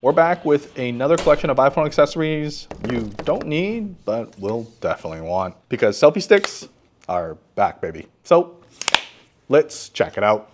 We're back with another collection of iPhone accessories you don't need, but will definitely want. Because selfie sticks are back, baby. So let's check it out.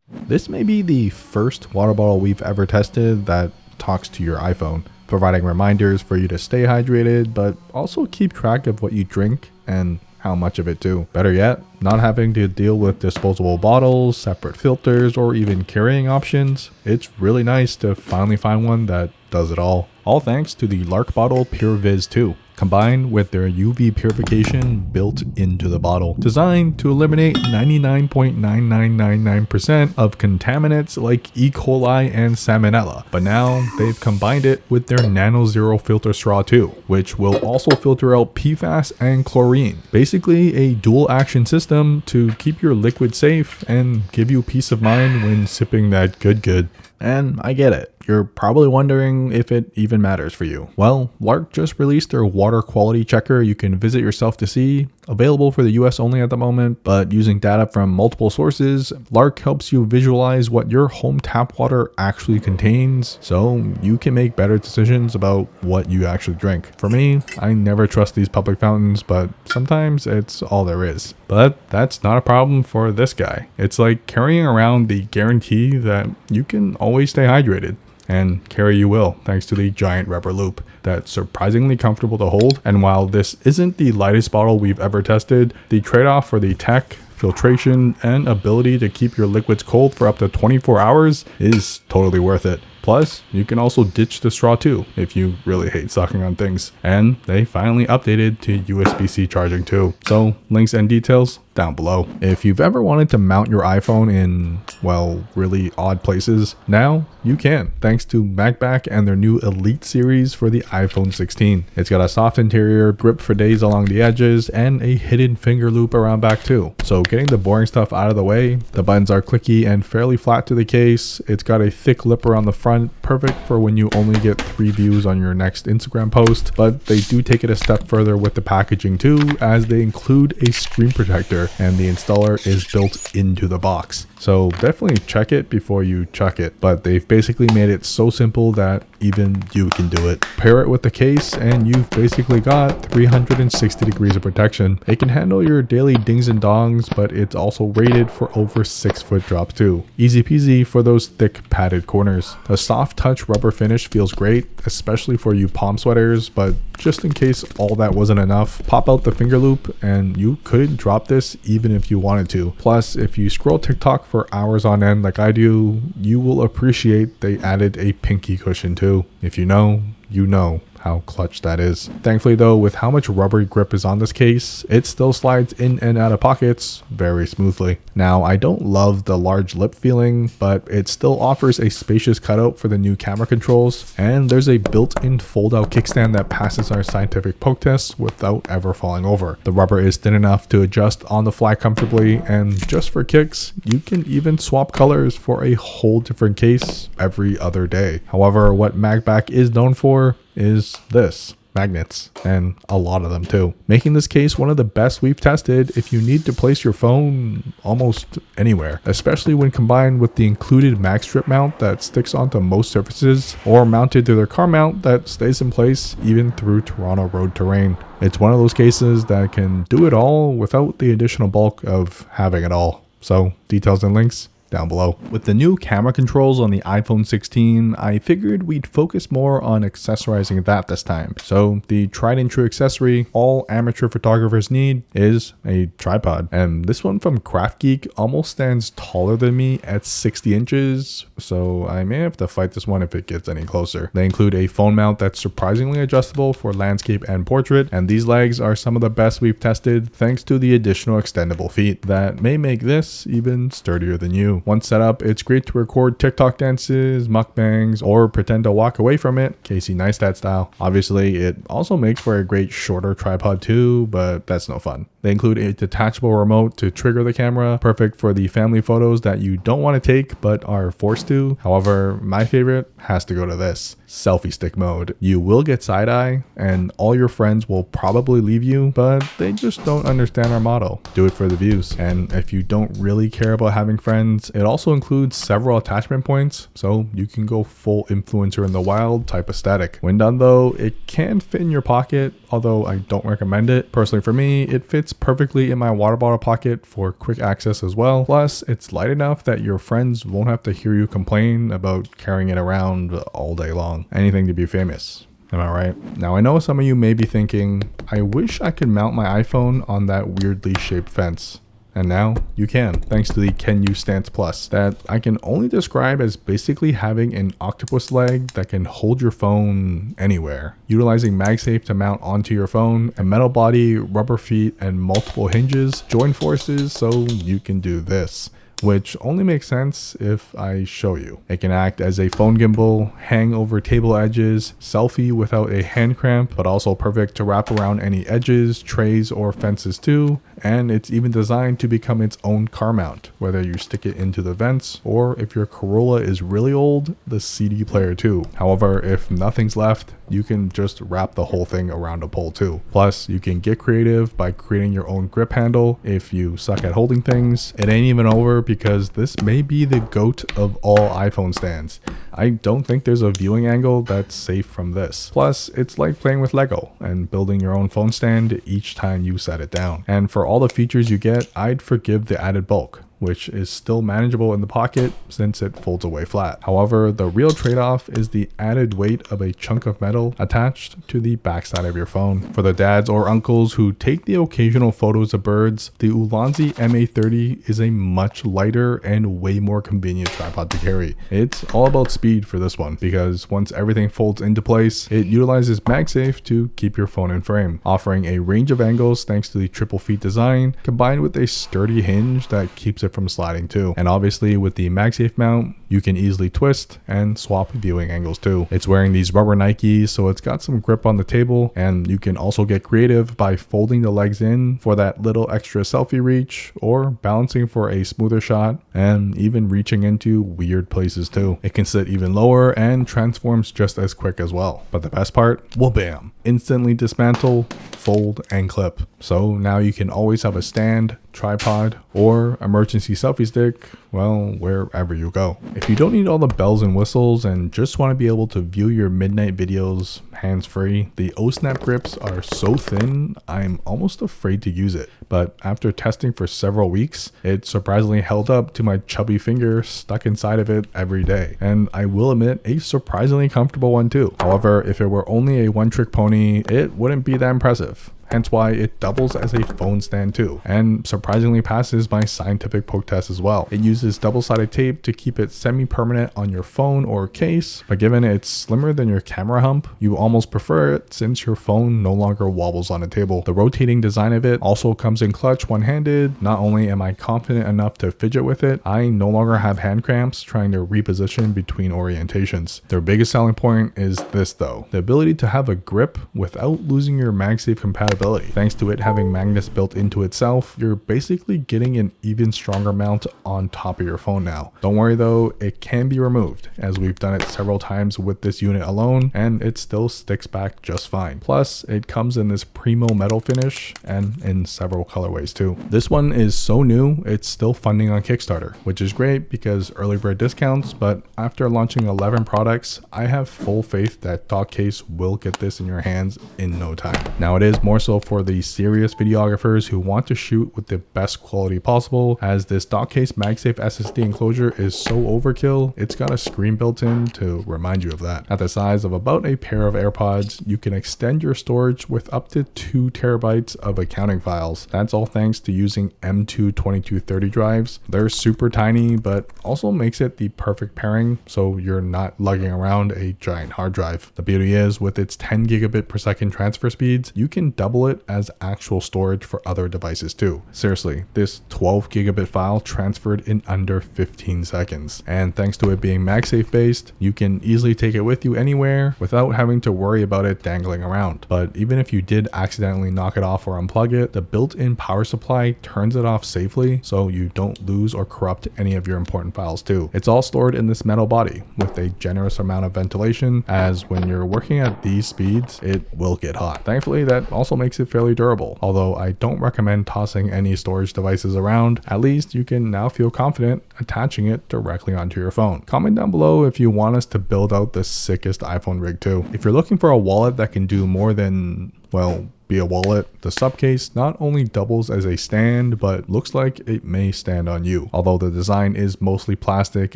This may be the first water bottle we've ever tested that talks to your iPhone, providing reminders for you to stay hydrated, but also keep track of what you drink and how much of it too. Better yet, not having to deal with disposable bottles, separate filters, or even carrying options. It's really nice to finally find one that does it all. All thanks to the LARQ bottle PureVis 2. Combined with their UV purification built into the bottle, designed to eliminate 99.9999% of contaminants like E. coli and salmonella. But now they've combined it with their Nano Zero filter straw too, which will also filter out PFAS and chlorine. Basically a dual action system to keep your liquid safe and give you peace of mind when sipping that good. And I get it. You're probably wondering if it even matters for you. Well, LARQ just released their water quality checker you can visit yourself to see, available for the US only at the moment, but using data from multiple sources, LARQ helps you visualize what your home tap water actually contains, so you can make better decisions about what you actually drink. For me, I never trust these public fountains, but sometimes it's all there is. But that's not a problem for this guy. It's like carrying around the guarantee that you can always stay hydrated. And carry you will, thanks to the giant rubber loop that's surprisingly comfortable to hold. And while this isn't the lightest bottle we've ever tested, the trade-off for the tech, filtration, and ability to keep your liquids cold for up to 24 hours is totally worth it. Plus, you can also ditch the straw too if you really hate sucking on things. And they finally updated to USB-C charging too. So links and details down below. If you've ever wanted to mount your iPhone in, well, really odd places, now you can, thanks to MagBak and their new Elite series for the iPhone 16. It's got a soft interior, grip for days along the edges, and a hidden finger loop around back too. So getting the boring stuff out of the way, the buttons are clicky and fairly flat to the case. It's got a thick lip around the front, perfect for when you only get 3 views on your next Instagram post, but they do take it a step further with the packaging too, as they include a screen protector and the installer is built into the box. So definitely check it before you chuck it, but they've basically made it so simple that even you can do it. Pair it with the case and you've basically got 360 degrees of protection. It can handle your daily dings and dongs, but it's also rated for over 6-foot drops too. Easy peasy for those thick padded corners. The soft touch rubber finish feels great, especially for you palm sweaters, but just in case all that wasn't enough, pop out the finger loop and you could drop this even if you wanted to. Plus, if you scroll TikTok for hours on end like I do, you will appreciate they added a pinky cushion too. If you know, you know how clutch that is. Thankfully though, with how much rubbery grip is on this case, it still slides in and out of pockets very smoothly. Now, I don't love the large lip feeling, but it still offers a spacious cutout for the new camera controls, and there's a built-in fold-out kickstand that passes our scientific poke tests without ever falling over. The rubber is thin enough to adjust on the fly comfortably, and just for kicks, you can even swap colors for a whole different case every other day. However, what MagBak is known for is this: magnets, and a lot of them too, making this case one of the best we've tested if you need to place your phone almost anywhere, especially when combined with the included MagStrip mount that sticks onto most surfaces, or mounted to their car mount that stays in place even through Toronto road terrain. It's one of those cases that can do it all without the additional bulk of having it all. So details and links down below. With the new camera controls on the iPhone 16, I figured we'd focus more on accessorizing that this time. So the tried and true accessory all amateur photographers need is a tripod. And this one from KraftGeek almost stands taller than me at 60 inches, so I may have to fight this one if it gets any closer. They include a phone mount that's surprisingly adjustable for landscape and portrait, and these legs are some of the best we've tested thanks to the additional extendable feet that may make this even sturdier than you. Once set up, it's great to record TikTok dances, mukbangs, or pretend to walk away from it, Casey Neistat style. Obviously, it also makes for a great shorter tripod too, but that's no fun. They include a detachable remote to trigger the camera, perfect for the family photos that you don't want to take but are forced to. However, my favorite has to go to this. Selfie stick mode. You will get side eye and all your friends will probably leave you, but they just don't understand our motto. Do it for the views. And if you don't really care about having friends, it also includes several attachment points, so you can go full influencer in the wild type aesthetic. When done though, it can fit in your pocket, although I don't recommend it. Personally for me, it fits perfectly in my water bottle pocket for quick access as well. Plus, it's light enough that your friends won't have to hear you complain about carrying it around all day long. Anything to be famous. Am I right? Now I know some of you may be thinking, I wish I could mount my iPhone on that weirdly shaped fence. And now you can, thanks to the Kenu Stance Plus, that I can only describe as basically having an octopus leg that can hold your phone anywhere. Utilizing MagSafe to mount onto your phone, a metal body, rubber feet, and multiple hinges join forces so you can do this, which only makes sense if I show you. It can act as a phone gimbal, hang over table edges, selfie without a hand cramp, but also perfect to wrap around any edges, trays, or fences too. And it's even designed to become its own car mount, whether you stick it into the vents or if your Corolla is really old, the CD player too. However, if nothing's left, you can just wrap the whole thing around a pole too. Plus, you can get creative by creating your own grip handle if you suck at holding things. It ain't even over because this may be the GOAT of all iPhone stands. I don't think there's a viewing angle that's safe from this. Plus, it's like playing with Lego and building your own phone stand each time you set it down. And for all the features you get, I'd forgive the added bulk, which is still manageable in the pocket since it folds away flat. However, the real trade-off is the added weight of a chunk of metal attached to the backside of your phone. For the dads or uncles who take the occasional photos of birds, the ULANZI MA30 is a much lighter and way more convenient tripod to carry. It's all about speed for this one, because once everything folds into place, it utilizes MagSafe to keep your phone in frame, offering a range of angles thanks to the triple feet design, combined with a sturdy hinge that keeps it from sliding too. And obviously with the MagSafe mount, you can easily twist and swap viewing angles too. It's wearing these rubber Nikes, so it's got some grip on the table, and you can also get creative by folding the legs in for that little extra selfie reach, or balancing for a smoother shot, and even reaching into weird places too. It can sit even lower and transforms just as quick as well. But the best part, well bam, instantly dismantle, fold, and clip. So now you can always have a stand, tripod, or emergency selfie stick, well, wherever you go. If you don't need all the bells and whistles and just want to be able to view your midnight videos hands-free, the Ohsnap grips are so thin, I'm almost afraid to use it. But after testing for several weeks, it surprisingly held up to my chubby finger stuck inside of it every day. And I will admit, a surprisingly comfortable one too. However, if it were only a one-trick pony, it wouldn't be that impressive. Hence why it doubles as a phone stand too, and surprisingly passes my scientific poke test as well. It uses double-sided tape to keep it semi-permanent on your phone or case, but given it's slimmer than your camera hump, you almost prefer it since your phone no longer wobbles on a table. The rotating design of it also comes in clutch one-handed. Not only am I confident enough to fidget with it, I no longer have hand cramps trying to reposition between orientations. Their biggest selling point is this though, the ability to have a grip without losing your MagSafe compatibility. Thanks to it having magnets built into itself, you're basically getting an even stronger mount on top of your phone now. Don't worry though, it can be removed, as we've done it several times with this unit alone, and it still sticks back just fine. Plus, it comes in this primo metal finish and in several colorways too. This one is so new, it's still funding on Kickstarter, which is great because early bird discounts, but after launching 11 products, I have full faith that Dockcase will get this in your hands in no time. Now it is more so for the serious videographers who want to shoot with the best quality possible, as this Dockcase MagSafe SSD enclosure is so overkill, it's got a screen built in to remind you of that. At the size of about a pair of AirPods, you can extend your storage with up to 2 terabytes of accounting files. That's all thanks to using M2 2230 drives. They're super tiny, but also makes it the perfect pairing, so you're not lugging around a giant hard drive. The beauty is, with its 10 gigabit per second transfer speeds, you can double pull it as actual storage for other devices too. Seriously, this 12 gigabit file transferred in under 15 seconds. And thanks to it being MagSafe based, you can easily take it with you anywhere without having to worry about it dangling around. But even if you did accidentally knock it off or unplug it, the built-in power supply turns it off safely so you don't lose or corrupt any of your important files too. It's all stored in this metal body with a generous amount of ventilation, as when you're working at these speeds, it will get hot. Thankfully, that also makes it fairly durable, although I don't recommend tossing any storage devices around. At least you can now feel confident attaching it directly onto your phone. Comment down below if you want us to build out the sickest iPhone rig too. If you're looking for a wallet that can do more than, well, be a wallet, the SUPCASE not only doubles as a stand, but looks like it may stand on you. Although the design is mostly plastic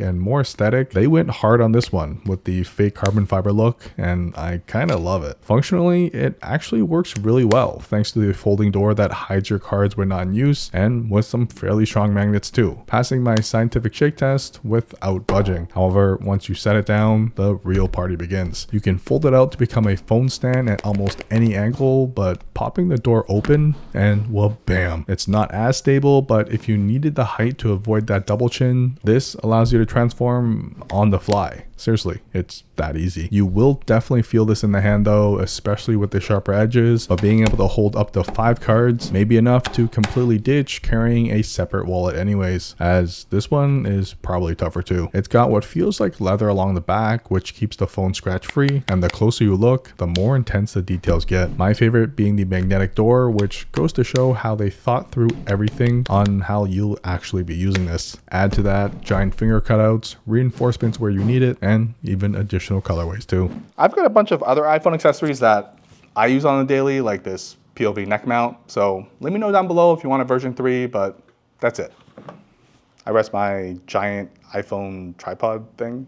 and more aesthetic, they went hard on this one with the fake carbon fiber look, and I kind of love it. Functionally, it actually works really well thanks to the folding door that hides your cards when not in use, and with some fairly strong magnets too, passing my scientific shake test without budging. However, once you set it down, the real party begins. You can fold it out to become a phone stand at almost any angle, but popping the door open and, well, bam. It's not as stable, but if you needed the height to avoid that double chin, this allows you to transform on the fly. Seriously, it's that easy. You will definitely feel this in the hand though, especially with the sharper edges, but being able to hold up to 5 cards may be enough to completely ditch carrying a separate wallet anyways, as this one is probably tougher too. It's got what feels like leather along the back, which keeps the phone scratch free, and the closer you look, the more intense the details get. My favorite being the magnetic door, which goes to show how they thought through everything on how you'll actually be using this. Add to that giant finger cutouts, reinforcements where you need it, and even additional colorways too. I've got a bunch of other iPhone accessories that I use on the daily, like this POV neck mount. So let me know down below if you want a version 3, but that's it. I rest my giant iPhone tripod thing.